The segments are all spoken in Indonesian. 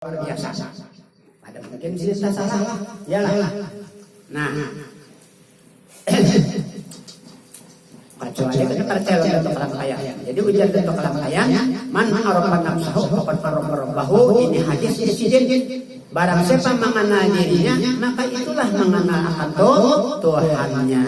luar biasa. Ada mungkin cerita salah, yalah. Nah, kecuali kita percaya untuk kalam layang. Jadi ujian untuk kalam layang, man arafa nafsahu faqad arafa rabbahu. Ini hadis insiden. Barang siapa mengenal dirinya, maka itulah mengenal akan Tuhannya.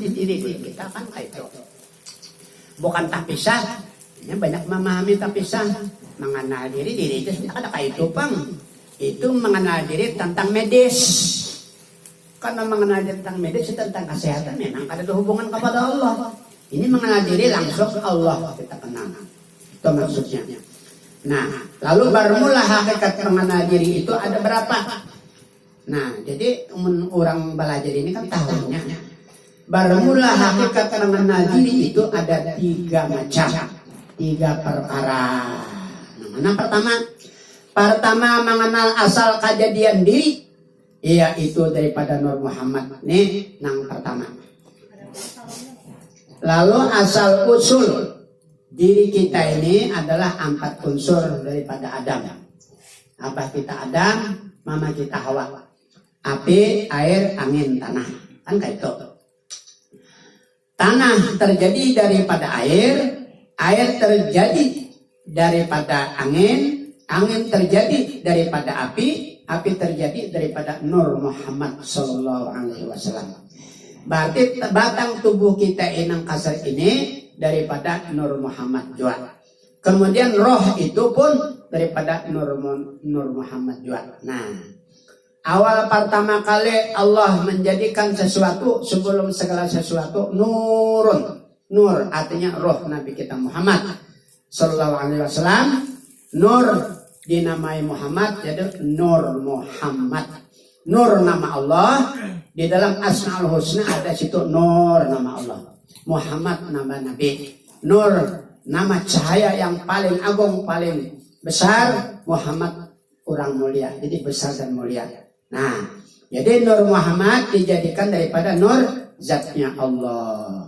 Di diri kita kan kayak itu. Bukan tak pisah. Ini banyak memahami tak pisah. Mengenal diri itu ada kayak itu pang. Itu mengenal diri tentang medis. Karena mengenal diri tentang medis tentang kesehatan memang ada hubungan kepada Allah. Ini mengenal diri langsung Allah kita kenal. Itu maksudnya. Nah, lalu bermula hakikat mengenal diri itu ada berapa? Nah, jadi orang belajar ini kan tahunya. Bermula hakikat mengenal diri itu ada 3 macam. 3 perkara. Nah, pertama mengenal asal kejadian diri, yaitu daripada Nur Muhammad. Nih, yang pertama. Lalu asal usul diri kita ini adalah 4 unsur daripada Adam. Apa kita Adam, mama kita Hawa. Api, air, angin, tanah. Kan kayak itu. Tanah terjadi daripada air terjadi daripada angin terjadi daripada api terjadi daripada Nur Muhammad Sallallahu Alaihi Wasallam. Berarti batang tubuh kita inang kasar ini daripada Nur Muhammad juga. Kemudian roh itu pun daripada Nur Muhammad juga. Nah, awal pertama kali Allah menjadikan sesuatu sebelum segala sesuatu nurun. Nur artinya roh Nabi kita Muhammad Sallallahu Alaihi Wasallam. Nur dinamai Muhammad jadi Nur Muhammad. Nur nama Allah, di dalam Asmaul Husna ada situ Nur nama Allah. Muhammad nama Nabi. Nur nama cahaya yang paling agung, paling besar. Muhammad orang mulia, jadi besar dan mulia. Nah, jadi Nur Muhammad dijadikan daripada nur zatnya Allah.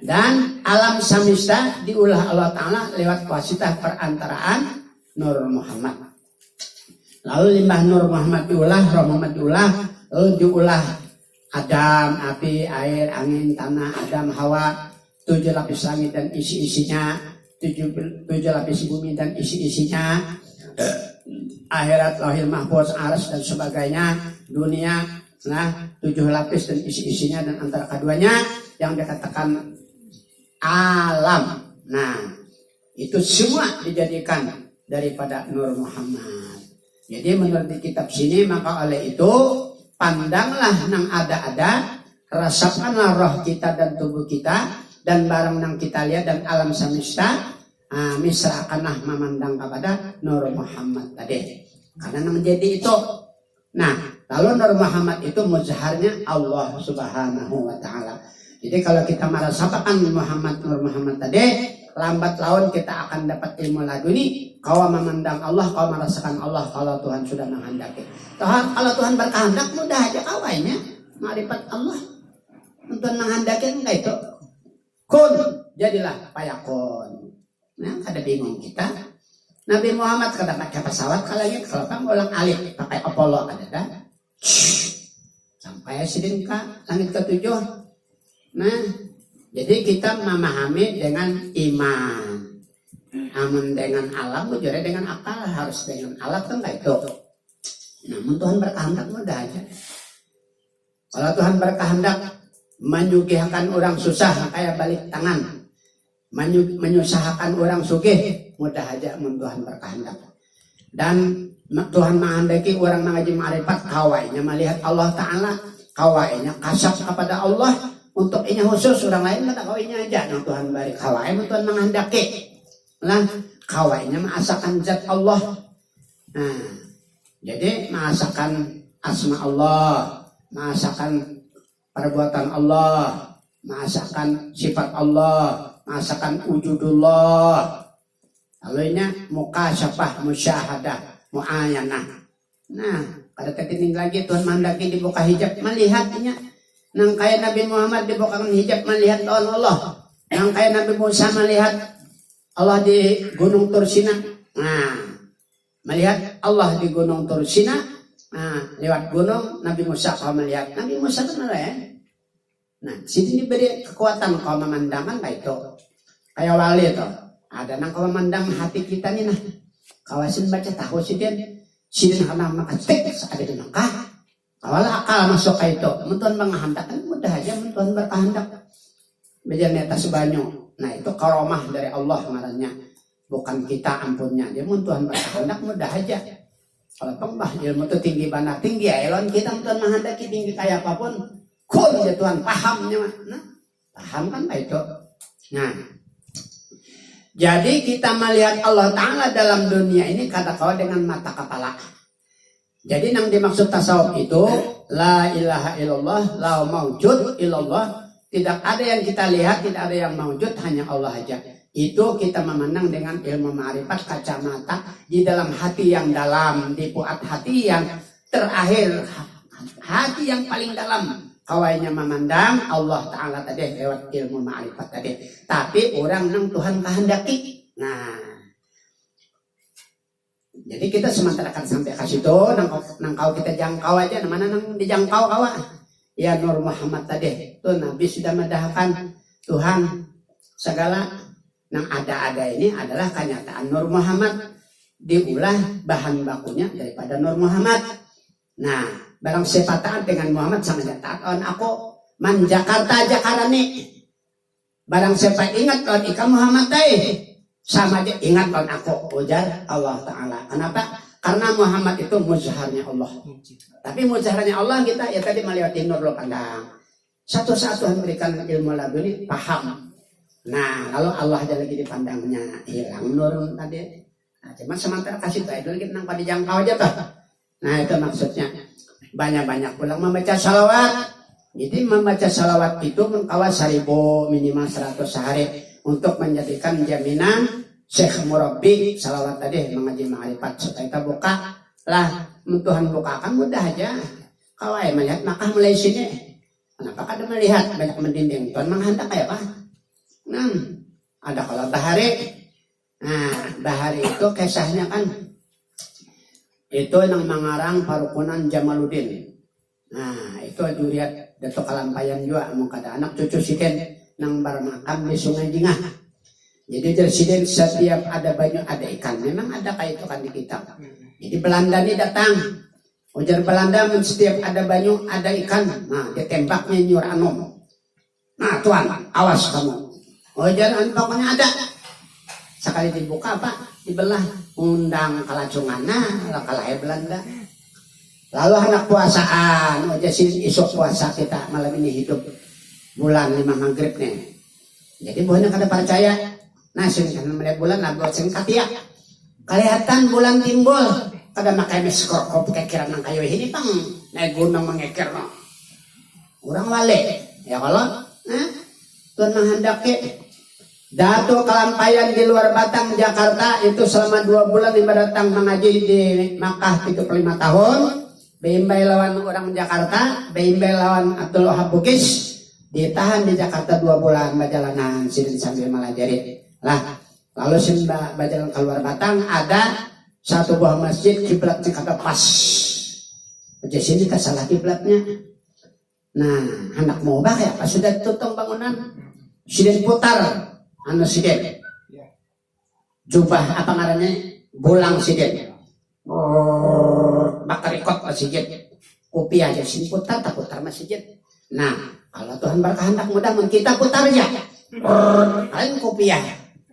Dan alam semesta diulah Allah Ta'ala lewat wasitah perantaraan Nur Muhammad. Lalu limbah Nur Muhammad diulah, Roh Muhammad diulah, lalu diulah Adam, api, air, angin, tanah, Adam, Hawa, 7 lapis langit dan isi-isinya, 7 lapis bumi dan isi-isinya, akhirat, lauhil mahfuz, arsy dan sebagainya, dunia, nah 7 lapis dan isi-isinya dan antara keduanya yang dikatakan alam. Nah, itu semua dijadikan daripada Nur Muhammad. Jadi menurut di kitab sini, maka oleh itu pandanglah nang ada-ada, rasakanlah roh kita dan tubuh kita dan barang nang kita lihat dan alam semesta, misrakanlah memandang kepada Nur Muhammad tadi. Karena menjadi itu. Nah, lalu Nur Muhammad itu muzharnya Allah Subhanahu wa Ta'ala. Jadi kalau kita merasakan Nur Muhammad tadi, lambat laun kita akan dapat ilmu laduni. Kau memandang Allah, kau merasakan Allah kalau Tuhan sudah menghendaki. Kalau Tuhan berkehendak mudah aja kawainya. Ma'rifat Allah. Untuk menghendaki enggak itu. Kun, jadilah payakun. Nah, ada bingung kita. Nabi Muhammad kada pakai pesawat, kalau kan ulang alif pakai Apollo ada dah. Sampai sidin ka langit ke-7. Nah, jadi kita memahami dengan iman. Amun dengan alam, bujurnya dengan akal, harus dengan alat kan kayak itu. Namun Tuhan berkehendak mudah aja. Kalau Tuhan berkehendak menyugihkan orang susah kayak balik tangan, menyusahkan orang sugih mudah aja mun Tuhan berkehendak. Dan Tuhan menghendaki orang mengaji ma'rifat kawainya melihat Allah Ta'ala, kawainya kasap kepada Allah. Untuk ini khusus orang lain kata kawainya aja. Nah, Tuhan beri kawai, Tuhan menghendaki. Lah kawainya mengasakan zat Allah. Nah, jadi mengasakan asma Allah, mengasakan perbuatan Allah, mengasakan sifat Allah, mengasakan wujudullah. Lalu ini mukasyafah, musyahadah, muayanah. Nah, pada ketingin lagi Tuhan menghendaki dibuka hijab melihatnya. Nang kaya Nabi Muhammad dibukakan hijab melihat lawan Allah. Nang kaya Nabi Musa melihat Allah di Gunung Tursina. Nah, melihat Allah di gunung Tursina. Nah, lewat gunung Nabi Musa kau melihat. Nabi Musa benar ya. Nah, sini diberi kekuatan kau memandangan kayak itu. Kayak wali itu. Ada nang kau memandang hati kita nih nah. Kawasin baca tahu sidin karena makastik ada di nangkah. Kawala akal masuk kayak itu. Mentuan menghendak kan mudah aja mentuan berkehendak. Bejan neta sebanyak. Nah, itu karomah dari Allah marahnya. Bukan kita ampunnya. Dia mentuan berkehendak mudah aja. Kalau pembah ilmu itu tinggi banget tinggi ya elon kita Tuhan menghendaki tinggi kayak apapun kun ya Tuhan pahamnya nah, paham kan Pak itu. Nah, jadi kita melihat Allah Ta'ala dalam dunia ini kata kau dengan mata kepala. Jadi yang dimaksud tasawuf itu la ilaha illallah la maujud illallah, tidak ada yang kita lihat, tidak ada yang maujud, hanya Allah aja. Itu kita memandang dengan ilmu ma'rifat kacamata di dalam hati yang dalam, di puat hati yang terakhir, hati yang paling dalam. Kawainya memandang Allah Ta'ala tadi lewat ilmu ma'rifat tadi. Tapi orang nang Tuhan kehendaki. Nah, jadi kita sementara akan sampai ke situ, nang kau kita jangkau aja, mana nang dijangkau kawa. Ya Nur Muhammad tadi, tuh Nabi sudah mendahkan Tuhan segala. Yang ada ini adalah kenyataan Nur Muhammad, diulah bahan bakunya daripada Nur Muhammad. Nah, barang siapa taat dengan Muhammad sama aja taat on aku man Jakarta Jakarani. Barang siapa ingat on ika Muhammad sama aja ingat on aku, ujar Allah Ta'ala. Kenapa? Karena Muhammad itu muzharnya Allah. Tapi muzharnya Allah kita ya tadi melewati nur lo pandang. Satu saat Tuhan berikan ilmu laduni paham. Nah, kalau Allah aja lagi dipandangnya hilang nur tadi. Nah, cuma sementara kasih tahu dulu kita nampak dijangkau aja toh. Nah, itu maksudnya. Banyak-banyak pulang membaca salawat. Jadi membaca salawat itu mengkawas 1000 minimal 100 sehari untuk menjadikan jaminan Syekh Murabbi salawat tadi mengaji ma'rifat supaya kita buka lah. Tuhan bukakan mudah aja. Kawai melihat maka mulai sini. Kenapa kada melihat banyak mendinding? Tuhan menghendak kayak apa? Nah, ada kalau bahari. Nah, bahari itu kisahnya kan itu yang mengarang Parukunan Jamaluddin. Nah, itu duriat Datuk Kalampayan juga mau kada anak cucu sidin nang bermakam di Sungai Jingah. Jadi presiden setiap ada banyak ada ikan. Memang ada kayak itu kan di kitab. Jadi Belanda ini datang. Ujar Belanda setiap ada banyak ada ikan. Nah, ditembaknya nyur anom. Nah, tuan, awas kamu. Ujar pokoknya ada. Sekali dibuka apa? Dibelah. Undang kalacungan. Nah, kalah Belanda. Lalu anak puasaan. Ujar isuk puasa kita malam ini hidup. Bulan 5 maghrib nih. Jadi buahnya kada percaya. Nah, sehingga melihat bulan lagu singkat ya. Kelihatan bulan timbul. Kada makai miskokop kekiran ng kayo. Ini pang naik gunung mengekir no. Kurang wale. Ya kalau Tuhan menghendaki. Dato Kalampayan di luar Batang Jakarta itu selama 2 bulan datang mengaji di Makkah 35 tahun. Beimbay lawan orang Jakarta, beimbay lawan Abdul Wahab Bugis. Ditahan di Jakarta 2 bulan berjalanan sidin sambil melajari. Lah, lalu simba berjalan keluar Batang ada satu buah masjid kiblatnya kata pas. Jadi sini salah kiblatnya. Nah, anak mau bah ya pas sudah tutup bangunan. Sidin putar anu sidin. Jubah apa ngarannya? Bolang sidin. Bakar ikut masjid. Kopi aja sini putar tak putar masjid. Nah, kalau Tuhan berkehendak mudah kita putar aja. Kalian kopiah.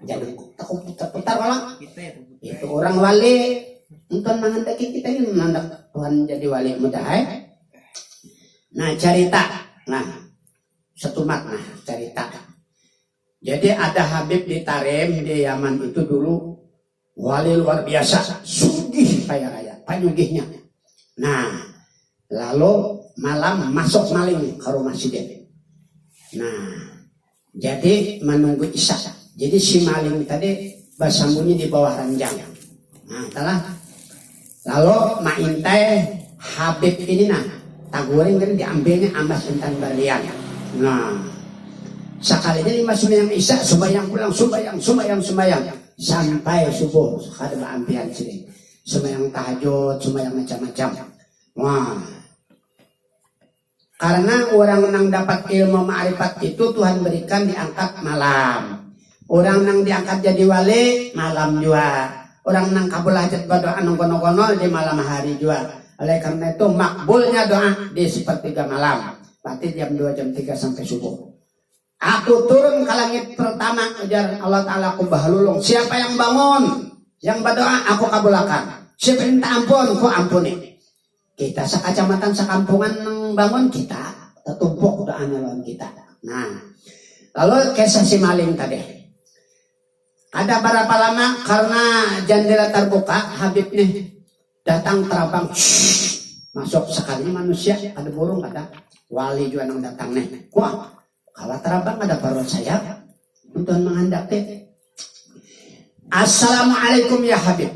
Jadi putar kalau itu orang wali untuk menghendaki kita ini menghendak Tuhan jadi wali mudah Nah cerita, nah setumat nah cerita. Jadi ada Habib di Tarim di Yaman itu dulu wali luar biasa, sugih kaya raya, panyugihnya. Nah lalu malam masuk maling ke rumah sidin. Nah jadi menunggu isya. Jadi si maling tadi bersembunyi di bawah ranjang. Nah, telah. Lalu maintai Habib ini nah, taguring kan diambilnya amas tentang berlian. Nah, sekali ini lima sembahyang isya, sembahyang pulang, sembahyang sampai subuh. Kada ambilan sini. sembahyang tahajud, sembahyang macam-macam. Wah. Karena orang yang dapat ilmu ma'rifat itu Tuhan berikan diangkat malam. Orang yang diangkat jadi wali malam juga. Orang yang kabul hajat berdoa nang kono-kono di malam hari juga. Oleh karena itu makbulnya doa di sepertiga malam. Berarti jam 2, jam 3 sampai subuh. Aku turun ke langit pertama, ujar Allah Ta'ala, aku bahalulung. Siapa yang bangun, yang berdoa, aku kabulkan. Siapa yang minta ampun, aku ampuni. Kita sekacamatan, sekampungan bangun, kita tertumpuk doanya lawan kita. Nah, lalu kisah si maling tadi. Ada berapa lama karena jendela terbuka, Habib nih datang terabang, masuk sekali manusia, ada burung, ada wali juga yang datang nih. Wah, kalau terabang ada parut sayap untuk menghendak teh. Assalamualaikum ya Habib.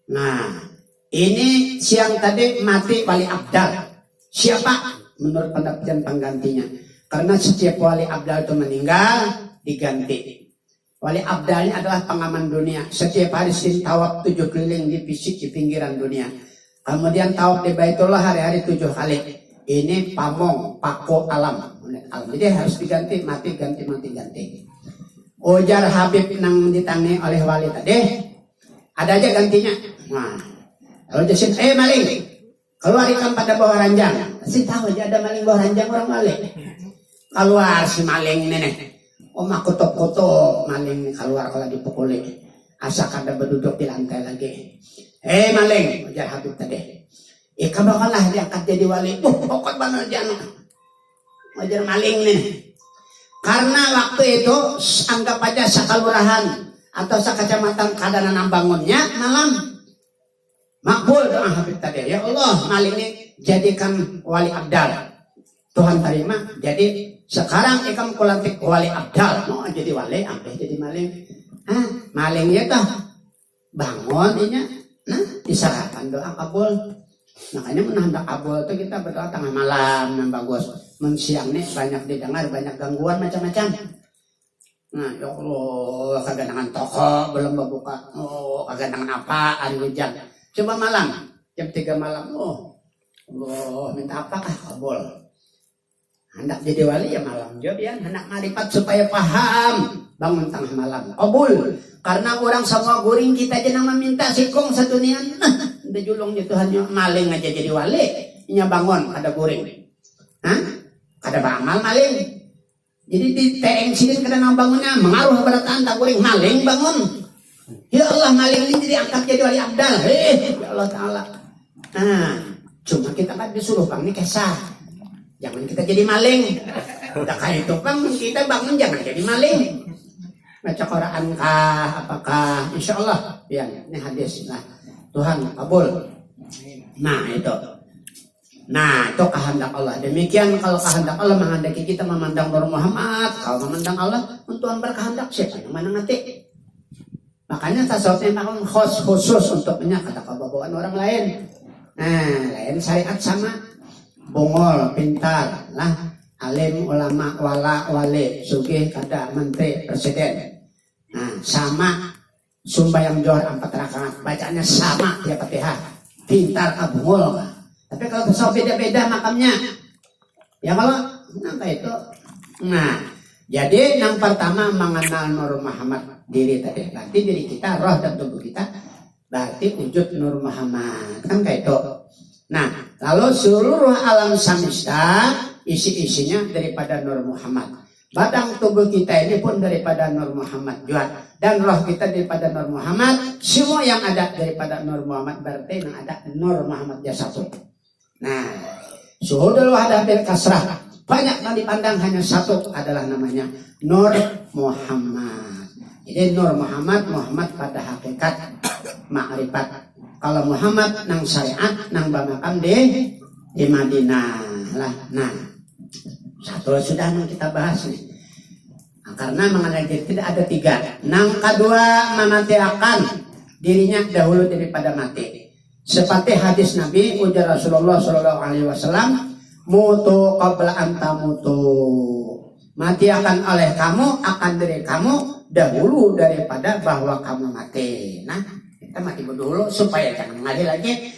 Nah, ini siang tadi mati wali abdal. Siapa? Menurut pendapat penggantinya. Karena setiap wali abdal itu meninggal diganti. Wali abdalnya adalah pengaman dunia. Setiap hari sin tawaf 7 keliling di fisik di pinggiran dunia. Kemudian tawaf di Baitullah hari-hari 7 kali. Ini pamong, pako alam. Jadi harus diganti, mati ganti, mati ganti. Ujar Habib nang ditangi oleh wali tadi, ada aja gantinya. Nah, lalu jasin, maling, keluar ikan pada bawah ranjang. Si tahu aja ada maling bawah ranjang orang wali. Keluar si maling nenek. Oma kutuk-kutuk maling keluar kalau dipukuli. Asa kada berduduk di lantai lagi. Maling, ujar Habib tadi. Ika bakalah diangkat jadi wali. Pokok banget jangan. Ujar maling nih. Karena waktu itu anggap aja sakalurahan atau sakacamatan keadaan bangunnya malam. Makbul doa Habib tadi. Ya Allah, maling ini jadikan wali abdal. Tuhan terima. Jadi sekarang ikam kulantik wali abdal. Mau jadi wali, sampai jadi maling. Malingnya tuh bangun inya. Nah, disarapan doa kabul. Makanya menambah kabul itu kita berdoa tengah malam yang bagus. Mensiang nih banyak didengar, banyak gangguan macam-macam. Nah, ya Allah, kagandangan toko belum berbuka. Oh, kagandangan apa? Hari hujan. Coba malam, jam 3 malam. Oh, Allah, minta apakah kabul? Hendak jadi wali ya malam jawab ya. Hendak marifat supaya paham. Bangun tengah malam. Kabul. Karena orang semua guring kita aja yang meminta sikong satunian. Ada julungnya Tuhannya maling aja jadi wali. Inya bangun ada guring. Hah? Ada bangal maling. Jadi di TNC ini kadang bangunnya mengaruh kepada tanda guring maling bangun. Ya Allah maling ini jadi angkat jadi wali abdal. Ya Allah Ta'ala. Nah, cuma kita kan disuruh bang ini kesah. Jangan kita jadi maling. Udah kayak itu bang kita bangun jangan jadi maling. Baca Quran kah apakah? Insya Allah. Ya ini hadis. Nah, Tuhan kabul. Nah itu. Nah itu kehendak Allah. Demikian kalau kehendak Allah menghendaki kita memandang Nur Muhammad. Kalau memandang Allah, Tuhan berkehendak siapa yang mana ngerti. Makanya tasawufnya khusus untuk kata kebabawaan orang lain. Nah lain syariat sama. Bongol, pintar, lah, alim, ulama, wala, wali, sugih, kada, menteri, presiden. Nah, sama sumbayang johor 4 rakaat, bacanya sama ya Fatihah. Pintar, bongol. Tapi kalau tasawuf beda-beda makamnya. Ya kalau apa itu? Nah, jadi yang pertama mengenal Nur Muhammad diri tadi. Berarti diri kita, roh dan tubuh kita, berarti wujud Nur Muhammad. Kan kayak itu. Nah, lalu seluruh alam semesta isi-isinya daripada Nur Muhammad. Badan tubuh kita ini pun daripada Nur Muhammad juga. Dan roh kita daripada Nur Muhammad. Semua yang ada daripada Nur Muhammad. Berarti yang ada Nur Muhammad ya satu. Nah, suhudul wahdah bil kasrah. Banyak yang dipandang hanya satu adalah namanya Nur Muhammad. Jadi Nur Muhammad, Muhammad pada hakikat ma'rifat. Kalau Muhammad nang syariat nang bamakam di Madinah lah. Nah, satu sudah nang kita bahas nih. Nah, karena mengenai diri tidak ada 3. Nang kedua mematiakan dirinya dahulu daripada mati. Seperti hadis Nabi ujar Rasulullah Shallallahu Alaihi Wasallam, mutu qabla anta mutu. Mati akan oleh kamu akan diri kamu dahulu daripada bahwa kamu mati. Nah. Kita mati dulu supaya jangan mengalir lagi.